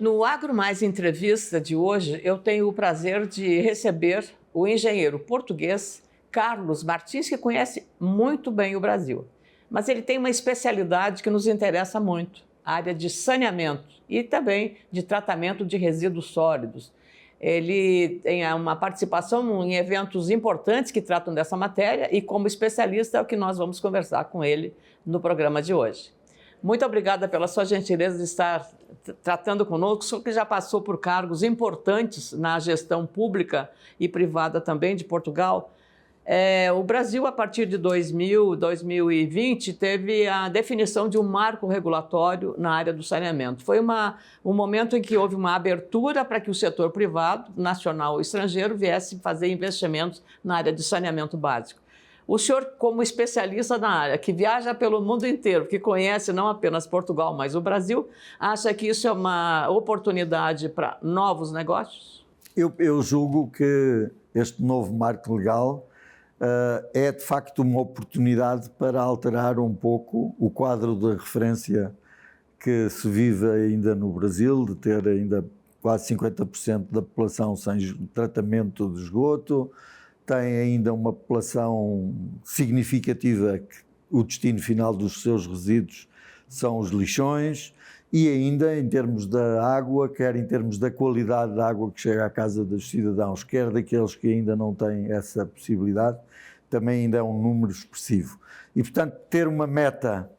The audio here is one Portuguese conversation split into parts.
No Agro Mais Entrevista de hoje, eu tenho o prazer de receber o engenheiro português Carlos Martins, que conhece muito bem o Brasil. Mas ele tem uma especialidade que nos interessa muito, a área de saneamento e também de tratamento de resíduos sólidos. Ele tem uma participação em eventos importantes que tratam dessa matéria e, como especialista, é o que nós vamos conversar com ele no programa de hoje. Muito obrigada pela sua gentileza de estar tratando conosco, o senhor que já passou por cargos importantes na gestão pública e privada também de Portugal. O Brasil, a partir de 2020, teve a definição de um marco regulatório na área do saneamento. Foi um momento em que houve uma abertura para que o setor privado, nacional ou estrangeiro, viesse fazer investimentos na área de saneamento básico. O senhor, como especialista na área, que viaja pelo mundo inteiro, que conhece não apenas Portugal, mas o Brasil, acha que isso é uma oportunidade para novos negócios? Eu julgo que este novo marco legal é, de facto, uma oportunidade para alterar um pouco o quadro de referência que se vive ainda no Brasil, de ter ainda quase 50% da população sem tratamento de esgoto, tem ainda uma população significativa que o destino final dos seus resíduos são os lixões, e ainda em termos da água, quer em termos da qualidade da água que chega à casa dos cidadãos, quer daqueles que ainda não têm essa possibilidade, também ainda é um número expressivo. E, portanto, ter uma meta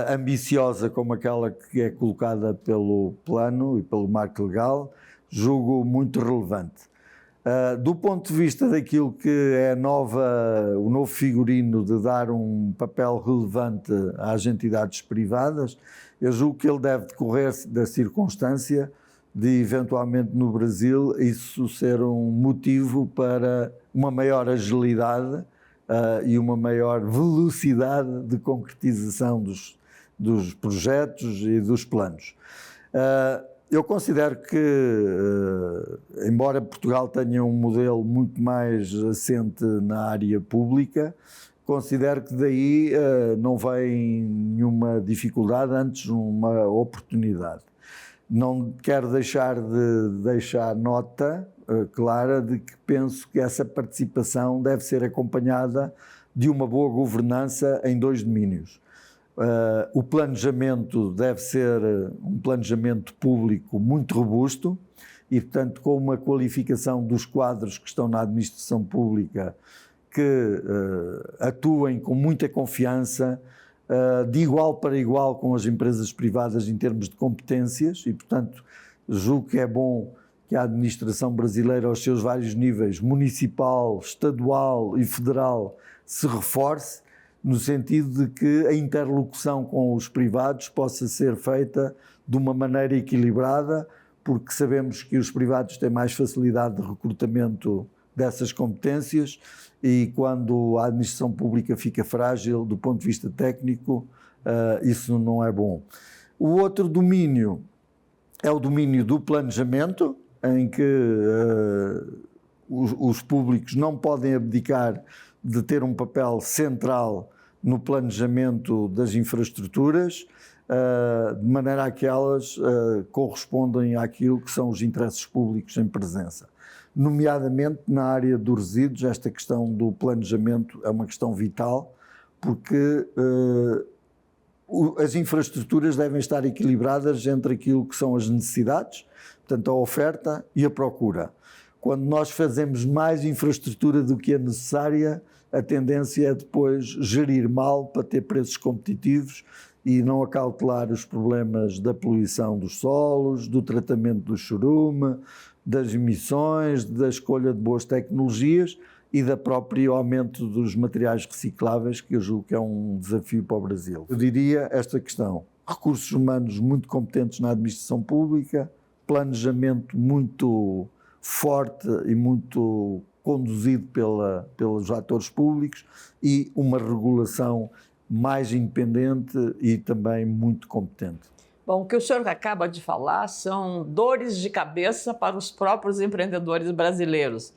ambiciosa como aquela que é colocada pelo plano e pelo marco legal, julgo muito relevante. Do ponto de vista daquilo que é o novo figurino de dar um papel relevante às entidades privadas, eu julgo que ele deve decorrer da circunstância de, eventualmente no Brasil, isso ser um motivo para uma maior agilidade e uma maior velocidade de concretização dos projetos e dos planos. Eu considero que, embora Portugal tenha um modelo muito mais assente na área pública, considero que daí não vem nenhuma dificuldade, antes uma oportunidade. Não quero deixar de deixar nota clara de que penso que essa participação deve ser acompanhada de uma boa governança em dois domínios. O planejamento deve ser um planejamento público muito robusto e, portanto, com uma qualificação dos quadros que estão na administração pública que atuem com muita confiança, de igual para igual com as empresas privadas em termos de competências e, portanto, julgo que é bom que a administração brasileira, aos seus vários níveis, municipal, estadual e federal, se reforce, no sentido de que a interlocução com os privados possa ser feita de uma maneira equilibrada, porque sabemos que os privados têm mais facilidade de recrutamento dessas competências e quando a administração pública fica frágil do ponto de vista técnico, isso não é bom. O outro domínio é o domínio do planejamento, em que os públicos não podem abdicar de ter um papel central no planejamento das infraestruturas, de maneira a que elas correspondem àquilo que são os interesses públicos em presença. Nomeadamente na área dos resíduos, esta questão do planejamento é uma questão vital, porque as infraestruturas devem estar equilibradas entre aquilo que são as necessidades, portanto a oferta e a procura. Quando nós fazemos mais infraestrutura do que é necessária, a tendência é depois gerir mal para ter preços competitivos e não acautelar os problemas da poluição dos solos, do tratamento do chorume, das emissões, da escolha de boas tecnologias e da próprio aumento dos materiais recicláveis, que eu julgo que é um desafio para o Brasil. Eu diria esta questão: recursos humanos muito competentes na administração pública, planejamento muito forte e muito conduzido pelos atores públicos e uma regulação mais independente e também muito competente. Bom, o que o senhor acaba de falar são dores de cabeça para os próprios empreendedores brasileiros.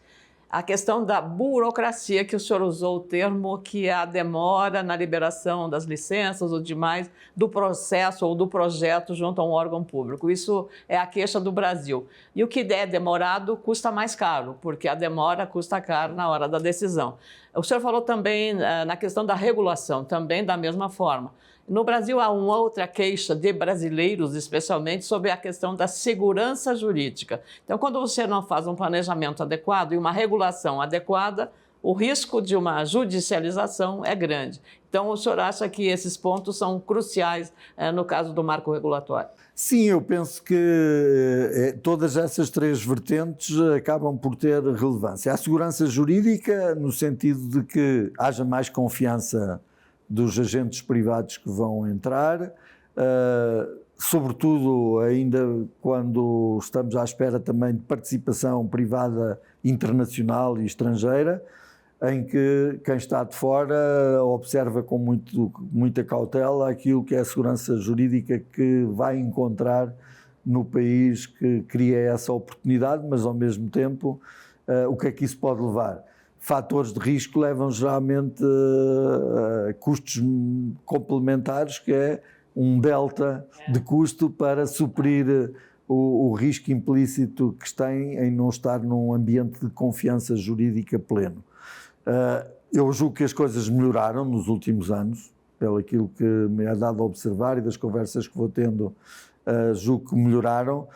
a questão da burocracia, que o senhor usou o termo, que é a demora na liberação das licenças ou demais do processo ou do projeto junto a um órgão público. Isso é a queixa do Brasil. E o que é demorado custa mais caro, porque a demora custa caro na hora da decisão. O senhor falou também na questão da regulação, também da mesma forma. No Brasil, há uma outra queixa de brasileiros, especialmente, sobre a questão da segurança jurídica. Então, quando você não faz um planejamento adequado e uma regulação adequada, o risco de uma judicialização é grande. Então, o senhor acha que esses pontos são cruciais no caso do marco regulatório? Sim, eu penso que todas essas três vertentes acabam por ter relevância. A segurança jurídica, no sentido de que haja mais confiança dos agentes privados que vão entrar, sobretudo ainda quando estamos à espera também de participação privada internacional e estrangeira, em que quem está de fora observa com muita cautela aquilo que é a segurança jurídica que vai encontrar no país que cria essa oportunidade, mas ao mesmo tempo o que é que isso pode levar? Fatores de risco levam geralmente a custos complementares, que é um delta de custo para suprir o risco implícito que tem em não estar num ambiente de confiança jurídica pleno. Eu julgo que as coisas melhoraram nos últimos anos, pelo aquilo que me é dado a observar e das conversas que vou tendo, julgo que melhoraram.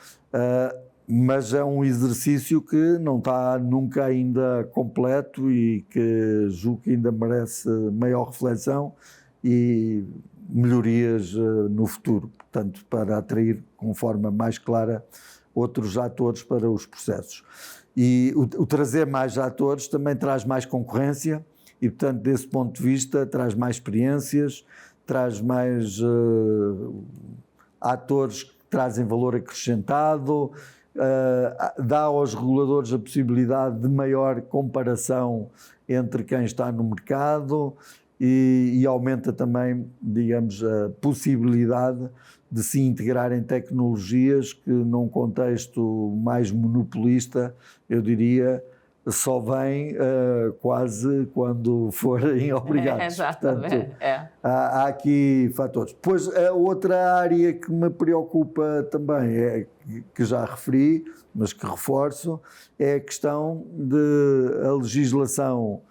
Mas é um exercício que não está nunca ainda completo e que julgo que ainda merece maior reflexão e melhorias no futuro, portanto, para atrair com forma mais clara outros atores para os processos. E o trazer mais atores também traz mais concorrência e, portanto, desse ponto de vista, traz mais experiências, traz mais atores que trazem valor acrescentado, dá aos reguladores a possibilidade de maior comparação entre quem está no mercado e aumenta também, digamos, a possibilidade de se integrarem tecnologias que, num contexto mais monopolista, eu diria, só vem quase quando forem obrigados. Exatamente. Portanto, há aqui fatores. Depois, a outra área que me preocupa também, que já referi, mas que reforço, é a questão de a legislação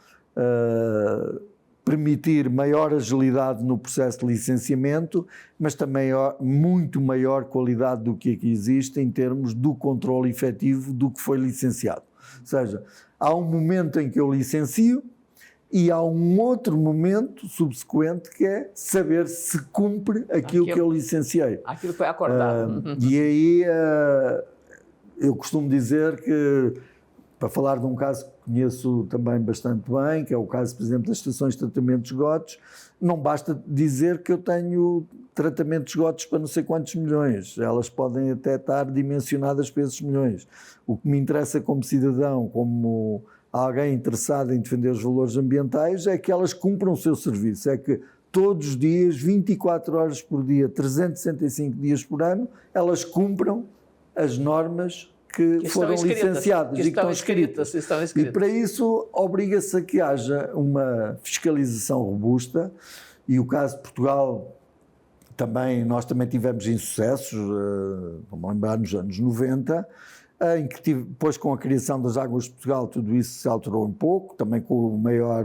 permitir maior agilidade no processo de licenciamento, mas também muito maior qualidade do que aqui existe em termos do controle efetivo do que foi licenciado. Ou seja, há um momento em que eu licencio e há um outro momento subsequente que é saber se cumpre aquilo que eu licenciei. Aquilo que foi acordado. E aí eu costumo dizer que, para falar de um caso que conheço também bastante bem, que é o caso, por exemplo, das estações de tratamento de esgotos, não basta dizer que eu tenho tratamento de esgotos para não sei quantos milhões, elas podem até estar dimensionadas para esses milhões. O que me interessa como cidadão, como alguém interessado em defender os valores ambientais, é que elas cumpram o seu serviço, é que todos os dias, 24 horas por dia, 365 dias por ano, elas cumpram as normas que foram licenciadas e que estão escritas. E para isso obriga-se a que haja uma fiscalização robusta, e o caso de Portugal nós também tivemos insucessos, vamos lembrar, nos anos 90, em que depois, com a criação das Águas de Portugal, tudo isso se alterou um pouco, também com maior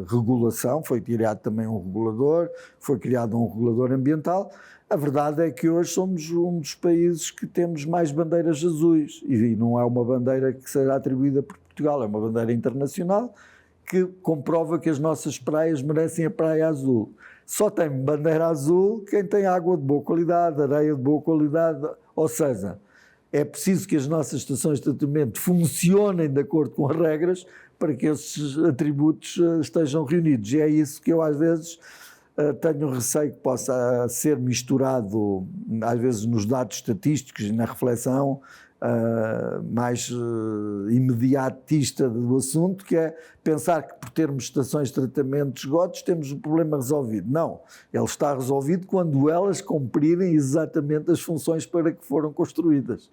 regulação, foi criado também um regulador, foi criado um regulador ambiental. A verdade é que hoje somos um dos países que temos mais bandeiras azuis, e não é uma bandeira que seja atribuída por Portugal, é uma bandeira internacional que comprova que as nossas praias merecem a praia azul. Só tem bandeira azul quem tem água de boa qualidade, areia de boa qualidade, ou seja, é preciso que as nossas estações de tratamento funcionem de acordo com as regras para que esses atributos estejam reunidos. E é isso que eu às vezes tenho receio que possa ser misturado, às vezes nos dados estatísticos e na reflexão mais imediatista do assunto, que é pensar que por termos estações de tratamento de esgotos temos o problema resolvido. Não, ele está resolvido quando elas cumprirem exatamente as funções para que foram construídas.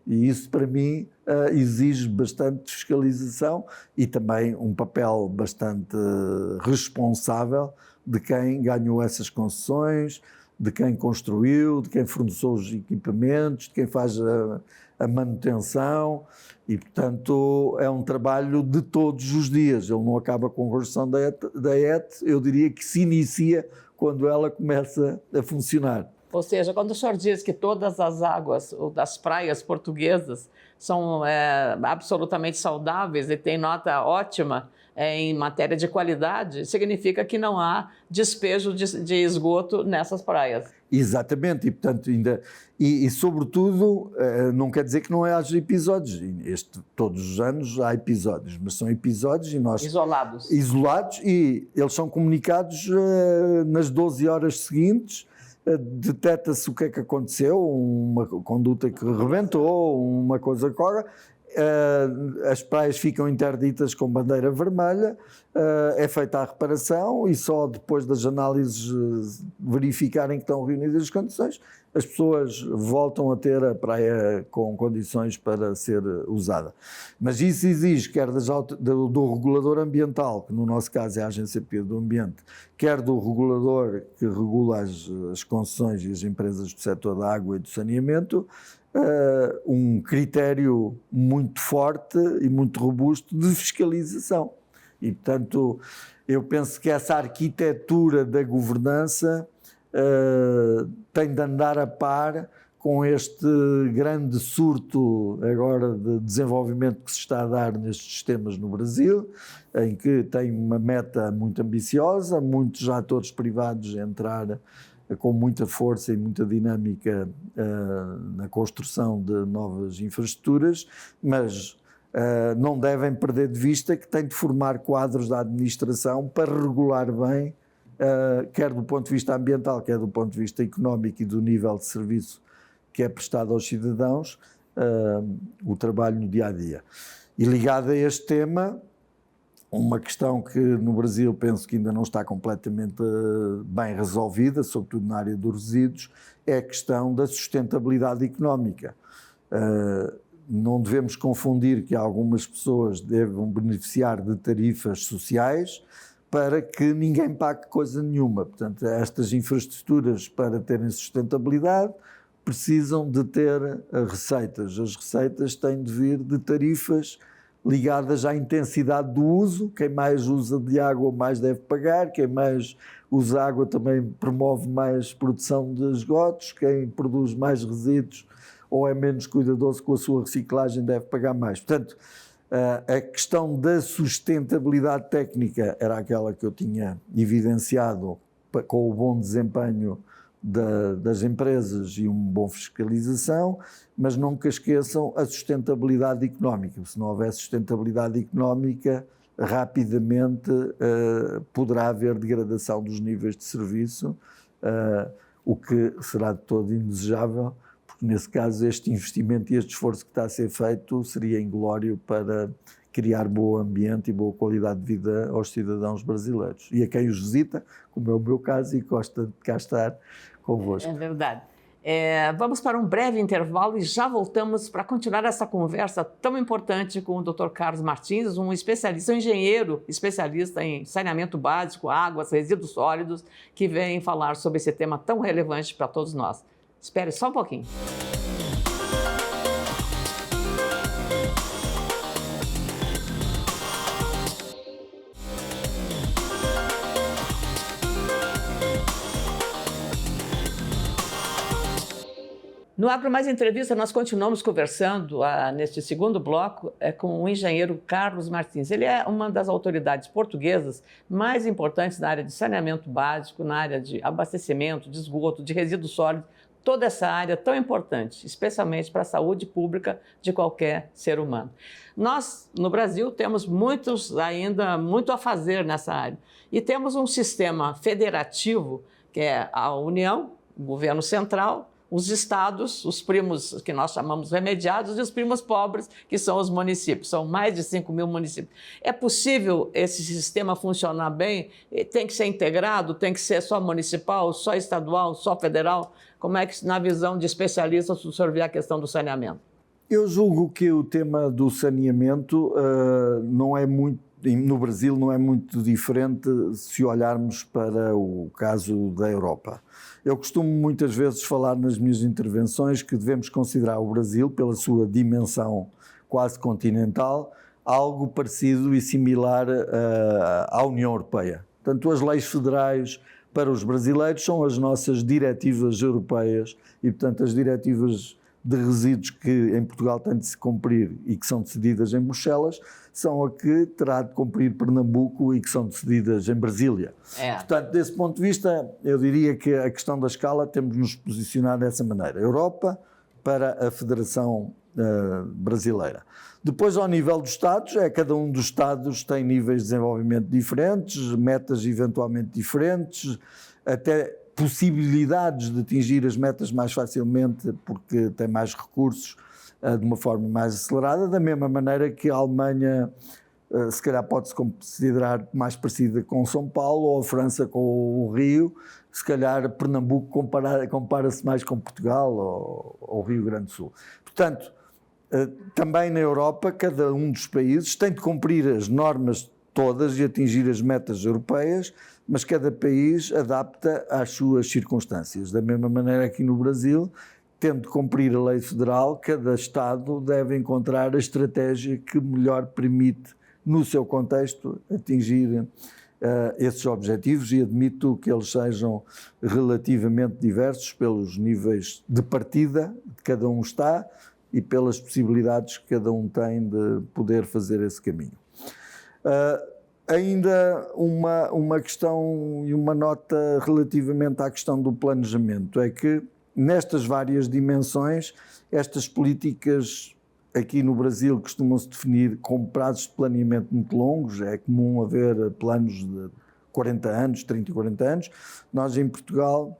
E isso, para mim, exige bastante fiscalização e também um papel bastante responsável de quem ganhou essas concessões, de quem construiu, de quem forneceu os equipamentos, de quem faz a manutenção e, portanto, é um trabalho de todos os dias. Ele não acaba com a construção da ET, eu diria que se inicia quando ela começa a funcionar. Ou seja, quando o senhor diz que todas as águas das praias portuguesas são absolutamente saudáveis e têm nota ótima em matéria de qualidade, significa que não há despejo de esgoto nessas praias. Exatamente, e portanto sobretudo, não quer dizer que não haja episódios. Todos os anos há episódios, mas são episódios e nós... Isolados, e eles são comunicados nas 12 horas seguintes. Detecta-se o que é que aconteceu, uma conduta que rebentou, uma coisa que ocorre, as praias ficam interditas com bandeira vermelha, é feita a reparação e só depois das análises verificarem que estão reunidas as condições, as pessoas voltam a ter a praia com condições para ser usada. Mas isso exige, quer do regulador ambiental, que no nosso caso é a Agência do Ambiente, quer do regulador que regula as concessões e as empresas do setor da água e do saneamento, um critério muito forte e muito robusto de fiscalização. E, portanto, eu penso que essa arquitetura da governança tem de andar a par com este grande surto agora de desenvolvimento que se está a dar nestes sistemas no Brasil, em que tem uma meta muito ambiciosa, muitos atores privados a entrar com muita força e muita dinâmica na construção de novas infraestruturas, mas não devem perder de vista que tem de formar quadros da administração para regular bem, quer do ponto de vista ambiental, quer do ponto de vista económico e do nível de serviço que é prestado aos cidadãos, o trabalho no dia-a-dia. E ligado a este tema, uma questão que no Brasil penso que ainda não está completamente bem resolvida, sobretudo na área dos resíduos, é a questão da sustentabilidade económica. Não devemos confundir que algumas pessoas devem beneficiar de tarifas sociais para que ninguém pague coisa nenhuma. Portanto, estas infraestruturas, para terem sustentabilidade, precisam de ter receitas. As receitas têm de vir de tarifas ligadas à intensidade do uso. Quem mais usa de água mais deve pagar, quem mais usa água também promove mais produção de esgotos, quem produz mais resíduos ou é menos cuidadoso com a sua reciclagem deve pagar mais. Portanto, a questão da sustentabilidade técnica era aquela que eu tinha evidenciado com o bom desempenho das empresas e uma boa fiscalização, mas nunca esqueçam a sustentabilidade económica. Se não houver sustentabilidade económica, rapidamente poderá haver degradação dos níveis de serviço, o que será de todo indesejável, porque nesse caso este investimento e este esforço que está a ser feito seria inglório para criar bom ambiente e boa qualidade de vida aos cidadãos brasileiros e a quem os visita, como é o meu caso, e gosta de cá estar convosco. É verdade. Vamos para um breve intervalo e já voltamos para continuar essa conversa tão importante com o Dr. Carlos Martins, um especialista, um engenheiro especialista em saneamento básico, águas, resíduos sólidos, que vem falar sobre esse tema tão relevante para todos nós. Espere só um pouquinho. No Agro Mais Entrevista, nós continuamos conversando neste segundo bloco com o engenheiro Carlos Martins. Ele é uma das autoridades portuguesas mais importantes na área de saneamento básico, na área de abastecimento, de esgoto, de resíduos sólidos, toda essa área tão importante, especialmente para a saúde pública de qualquer ser humano. Nós, no Brasil, temos ainda muito a fazer nessa área. E temos um sistema federativo, que é a União, o governo central, os estados, os primos que nós chamamos remediados e os primos pobres, que são os municípios. São mais de 5 mil municípios. É possível esse sistema funcionar bem? Tem que ser integrado? Tem que ser só municipal, só estadual, só federal? Como é que, na visão de especialistas, o senhor vê a questão do saneamento? Eu julgo que o tema do saneamento não é muito, no Brasil não é muito diferente se olharmos para o caso da Europa. Eu costumo muitas vezes falar nas minhas intervenções que devemos considerar o Brasil, pela sua dimensão quase continental, algo parecido e similar à União Europeia. Portanto, as leis federais para os brasileiros são as nossas diretivas europeias e, portanto, as diretivas de resíduos que em Portugal têm de se cumprir e que são decididas em Bruxelas, são a que terá de cumprir Pernambuco e que são decididas em Brasília. Portanto, desse ponto de vista, eu diria que a questão da escala temos de nos posicionar dessa maneira. Europa para a Federação Brasileira. Depois, ao nível dos Estados, cada um dos Estados tem níveis de desenvolvimento diferentes, metas eventualmente diferentes, até possibilidades de atingir as metas mais facilmente porque tem mais recursos de uma forma mais acelerada, da mesma maneira que a Alemanha se calhar pode-se considerar mais parecida com São Paulo, ou a França com o Rio, se calhar Pernambuco compara-se mais com Portugal ou o Rio Grande do Sul. Portanto, também na Europa, cada um dos países tem de cumprir as normas todas e atingir as metas europeias, mas cada país adapta às suas circunstâncias. Da mesma maneira aqui no Brasil, tendo de cumprir a lei federal, cada Estado deve encontrar a estratégia que melhor permite, no seu contexto, atingir esses objetivos, e admito que eles sejam relativamente diversos pelos níveis de partida que cada um está e pelas possibilidades que cada um tem de poder fazer esse caminho. Ainda uma questão e uma nota relativamente à questão do planejamento, é que nestas várias dimensões, estas políticas aqui no Brasil costumam-se definir com prazos de planeamento muito longos, é comum haver planos de 40 anos, 30 e 40 anos. Nós em Portugal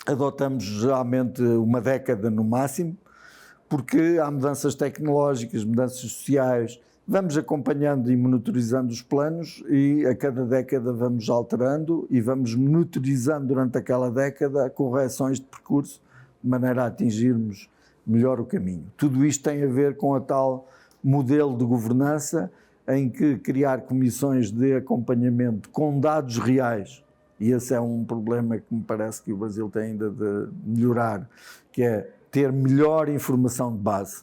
adotamos geralmente uma década no máximo, porque há mudanças tecnológicas, mudanças sociais. Vamos acompanhando e monitorizando os planos e a cada década vamos alterando e vamos monitorizando durante aquela década correções de percurso de maneira a atingirmos melhor o caminho. Tudo isto tem a ver com a tal modelo de governança em que criar comissões de acompanhamento com dados reais, e esse é um problema que me parece que o Brasil tem ainda de melhorar, que é ter melhor informação de base.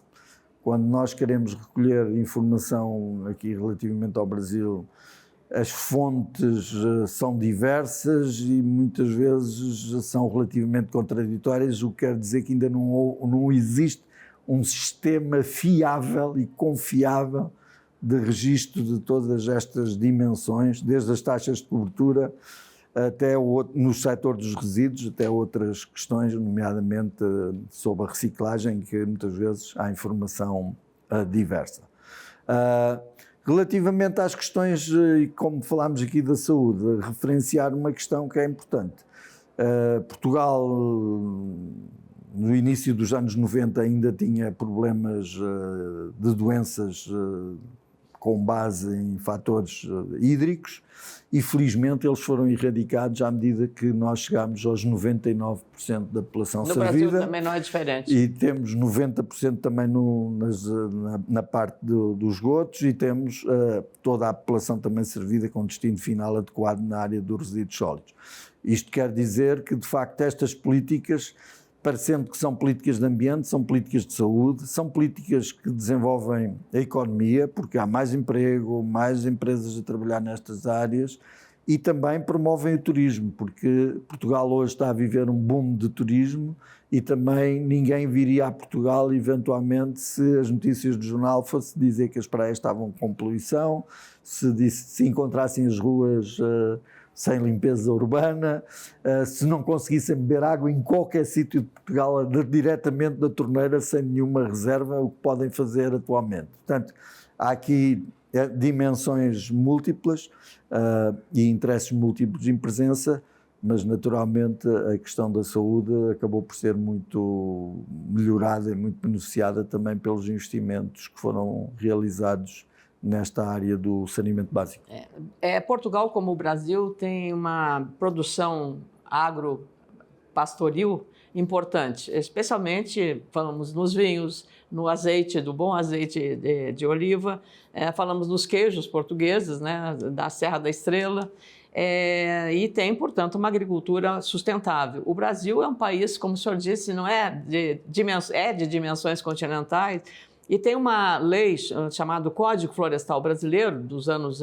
Quando nós queremos recolher informação aqui relativamente ao Brasil, as fontes são diversas e muitas vezes são relativamente contraditórias, o que quer dizer que ainda não existe um sistema fiável e confiável de registro de todas estas dimensões, desde as taxas de cobertura até no setor dos resíduos, até outras questões, nomeadamente sobre a reciclagem, que muitas vezes há informação diversa. Relativamente às questões, e como falámos aqui da saúde, referenciar uma questão que é importante. Portugal, no início dos anos 90, ainda tinha problemas de doenças com base em fatores hídricos e felizmente eles foram erradicados à medida que nós chegámos aos 99% da população servida. No Brasil também não é diferente. E temos 90% também na parte dos esgotos e temos toda a população também servida com destino final adequado na área dos resíduos sólidos. Isto quer dizer que, de facto, estas políticas, parecendo que são políticas de ambiente, são políticas de saúde, são políticas que desenvolvem a economia, porque há mais emprego, mais empresas a trabalhar nestas áreas, e também promovem o turismo, porque Portugal hoje está a viver um boom de turismo e também ninguém viria a Portugal eventualmente se as notícias do jornal fosse dizer que as praias estavam com poluição, se encontrassem as ruas sem limpeza urbana, se não conseguissem beber água em qualquer sítio de Portugal diretamente da torneira sem nenhuma reserva, o que podem fazer atualmente. Portanto, há aqui dimensões múltiplas e interesses múltiplos em presença, mas naturalmente a questão da saúde acabou por ser muito melhorada e muito beneficiada também pelos investimentos que foram realizados nesta área do saneamento básico. Portugal, como o Brasil, tem uma produção pastoril importante, especialmente falamos nos vinhos, no azeite, do bom azeite de oliva, falamos nos queijos portugueses, né, da Serra da Estrela, e tem, portanto, uma agricultura sustentável. O Brasil é um país, como o senhor disse, não de dimensões continentais, e tem uma lei chamada Código Florestal Brasileiro, dos anos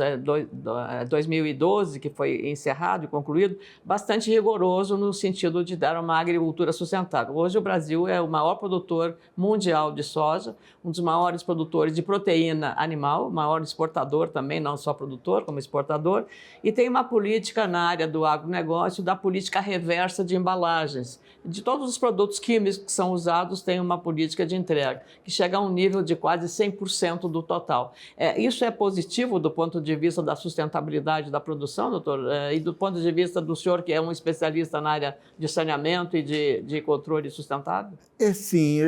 2012, que foi encerrado e concluído, bastante rigoroso no sentido de dar uma agricultura sustentável. Hoje o Brasil é o maior produtor mundial de soja, um dos maiores produtores de proteína animal, maior exportador também, não só produtor, como exportador, e tem uma política na área do agronegócio, da política reversa de embalagens. De todos os produtos químicos que são usados, tem uma política de entrega, que chega a um nível de quase 100% do total. Isso é positivo do ponto de vista da sustentabilidade da produção, doutor? E do ponto de vista do senhor, que é um especialista na área de saneamento e de controle sustentável? Sim,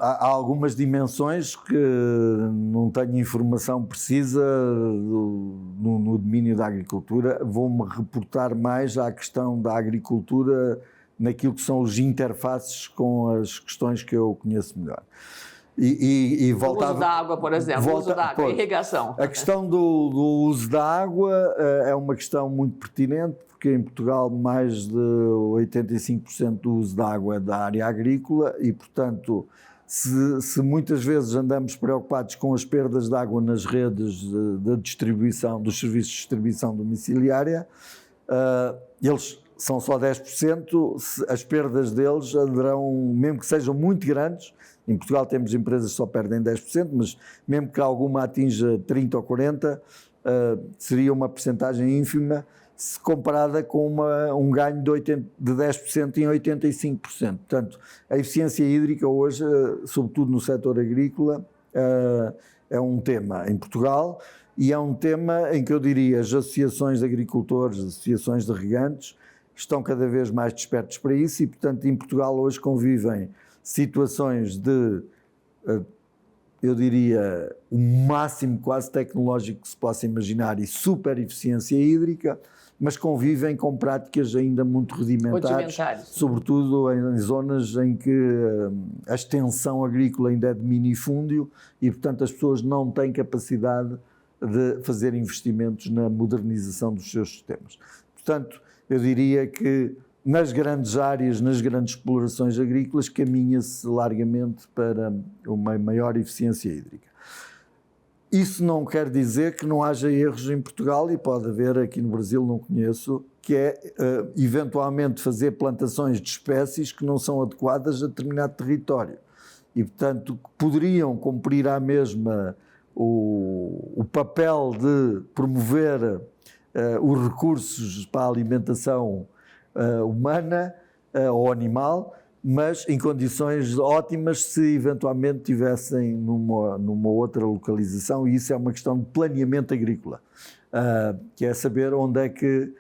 há algumas dimensões que não tenho informação precisa no domínio da agricultura. Vou-me reportar mais à questão da agricultura naquilo que são os interfaces com as questões que eu conheço melhor. O uso da água, por exemplo, o uso da água, irrigação. A questão do uso da água é uma questão muito pertinente, porque em Portugal mais de 85% do uso da água é da área agrícola e, portanto, se muitas vezes andamos preocupados com as perdas de água nas redes da distribuição, dos serviços de distribuição domiciliária, eles são só 10%, as perdas deles andarão, mesmo que sejam muito grandes. Em Portugal temos empresas que só perdem 10%, mas mesmo que alguma atinja 30% ou 40%, seria uma percentagem ínfima se comparada com um ganho de 10% em 85%. Portanto, a eficiência hídrica hoje, sobretudo no setor agrícola, é um tema em Portugal e é um tema em que eu diria as associações de agricultores, as associações de regantes, estão cada vez mais despertos para isso e, portanto, em Portugal hoje convivem situações de, eu diria, o máximo quase tecnológico que se possa imaginar e super eficiência hídrica, mas convivem com práticas ainda muito rudimentares, sobretudo em zonas em que a extensão agrícola ainda é de minifúndio e, portanto, as pessoas não têm capacidade de fazer investimentos na modernização dos seus sistemas. Portanto, eu diria que nas grandes áreas, nas grandes explorações agrícolas, caminha-se largamente para uma maior eficiência hídrica. Isso não quer dizer que não haja erros em Portugal, e pode haver aqui no Brasil, não conheço, que é eventualmente fazer plantações de espécies que não são adequadas a determinado território. E, portanto, poderiam cumprir à mesma o papel de promover os recursos para a alimentação humana ou animal, mas em condições ótimas se eventualmente tivessem numa outra localização, e isso é uma questão de planeamento agrícola, que é saber onde é que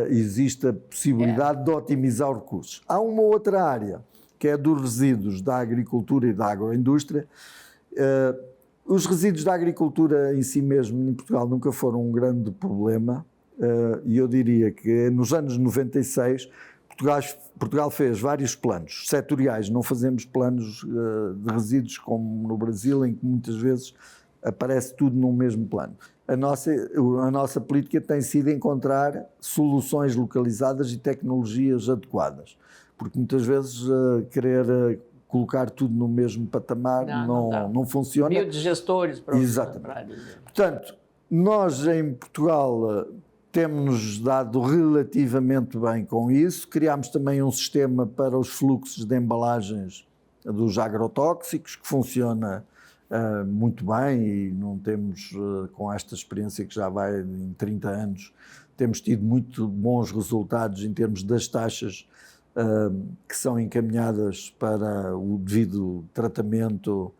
existe a possibilidade de otimizar os recursos. Há uma outra área, que é dos resíduos da agricultura e da agroindústria. Os resíduos da agricultura em si mesmo, em Portugal, nunca foram um grande problema, e eu diria que nos anos 96 Portugal fez vários planos setoriais, não fazemos planos de resíduos como no Brasil, em que muitas vezes aparece tudo num mesmo plano. A nossa política tem sido encontrar soluções localizadas e tecnologias adequadas, porque muitas vezes querer colocar tudo no mesmo patamar não funciona. Biodigestores, para dizer. Portanto, nós em Portugal temos-nos dado relativamente bem com isso. Criámos também um sistema para os fluxos de embalagens dos agrotóxicos, que funciona muito bem, e não temos, com esta experiência que já vai em 30 anos, temos tido muito bons resultados em termos das taxas que são encaminhadas para o devido tratamento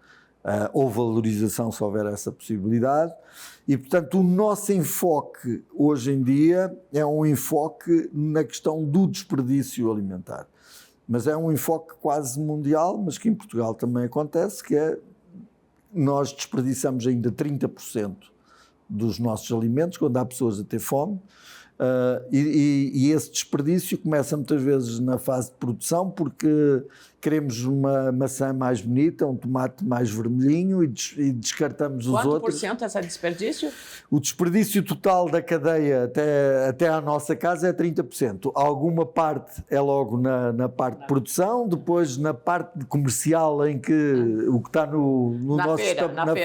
ou valorização, se houver essa possibilidade. E, portanto, o nosso enfoque hoje em dia é um enfoque na questão do desperdício alimentar. Mas é um enfoque quase mundial, mas que em Portugal também acontece, que é nós desperdiçamos ainda 30% dos nossos alimentos, quando há pessoas a ter fome, E esse desperdício começa muitas vezes na fase de produção, porque queremos uma maçã mais bonita, um tomate mais vermelhinho e descartamos os outros. Quanto por cento é esse desperdício? O desperdício total da cadeia até à nossa casa é 30%. Alguma parte é logo na parte de produção, depois na parte comercial, em que o que está no nosso feira, na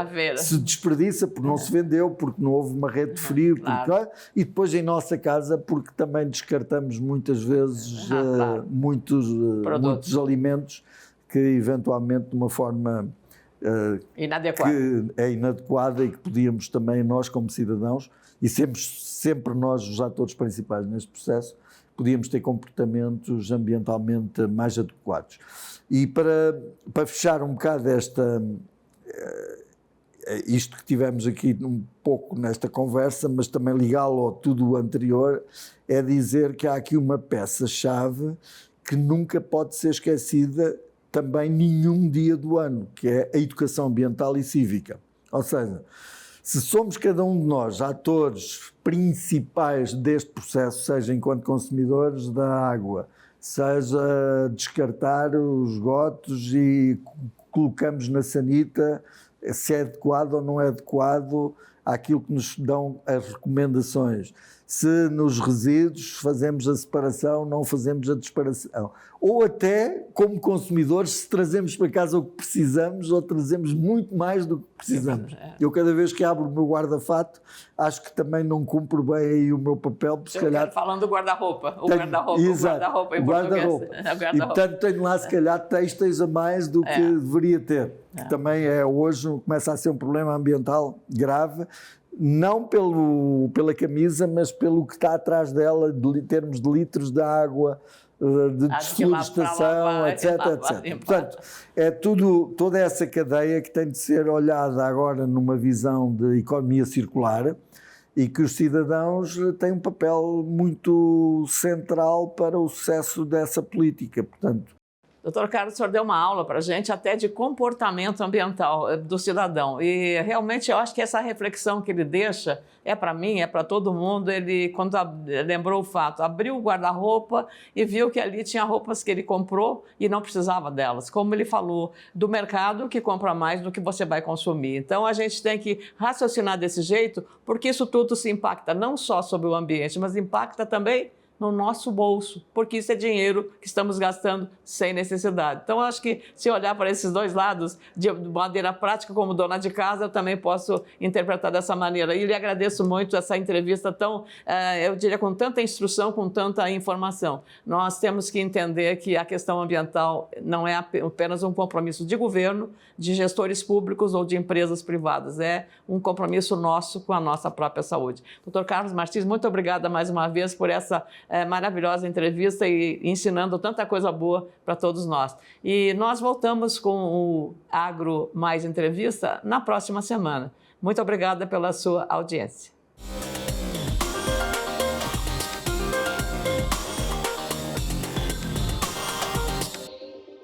feira se desperdiça porque não se vendeu, porque não houve uma rede de frio, claro. E depois em nossa casa porque também descartamos muitas vezes claro. muitos alimentos que eventualmente de uma forma inadequada. Que é inadequada e que podíamos também nós como cidadãos, e sempre nós os atores principais neste processo, podíamos ter comportamentos ambientalmente mais adequados. E para fechar um bocado isto que tivemos aqui um pouco nesta conversa, mas também ligá-lo a tudo o anterior, é dizer que há aqui uma peça-chave que nunca pode ser esquecida também nenhum dia do ano, que é a educação ambiental e cívica. Ou seja, se somos cada um de nós atores principais deste processo, seja enquanto consumidores da água, seja descartar os esgotos e colocamos na sanita se é adequado ou não é adequado àquilo que nos dão as recomendações. Se nos resíduos fazemos a separação, não fazemos a disparação. Ou até, como consumidores, se trazemos para casa o que precisamos ou trazemos muito mais do que precisamos. Eu, cada vez que abro o meu guarda-fato, acho que também não cumpro bem aí o meu papel. Se calhar, falando do guarda-roupa. O guarda-roupa em português. E, portanto, tenho lá, se calhar, têxteis a mais do que deveria ter. Que também hoje começa a ser um problema ambiental grave. Não pela camisa, mas pelo que está atrás dela, em termos de litros de água, de desflorestação, etc. Portanto, é toda essa cadeia que tem de ser olhada agora numa visão de economia circular e que os cidadãos têm um papel muito central para o sucesso dessa política. Portanto, Doutor Carlos, o senhor deu uma aula para a gente até de comportamento ambiental do cidadão. E realmente eu acho que essa reflexão que ele deixa é para mim, é para todo mundo. Ele, quando lembrou o fato, abriu o guarda-roupa e viu que ali tinha roupas que ele comprou e não precisava delas. Como ele falou, do mercado que compra mais do que você vai consumir. Então a gente tem que raciocinar desse jeito, porque isso tudo se impacta não só sobre o ambiente, mas impacta também no nosso bolso, porque isso é dinheiro que estamos gastando sem necessidade. Então, eu acho que se olhar para esses dois lados, de maneira prática, como dona de casa, eu também posso interpretar dessa maneira. E lhe agradeço muito essa entrevista tão, eu diria, com tanta instrução, com tanta informação. Nós temos que entender que a questão ambiental não é apenas um compromisso de governo, de gestores públicos ou de empresas privadas. É um compromisso nosso com a nossa própria saúde. Dr. Carlos Martins, muito obrigada mais uma vez por essa maravilhosa entrevista e ensinando tanta coisa boa para todos nós. E nós voltamos com o Agro Mais Entrevista na próxima semana. Muito obrigada pela sua audiência.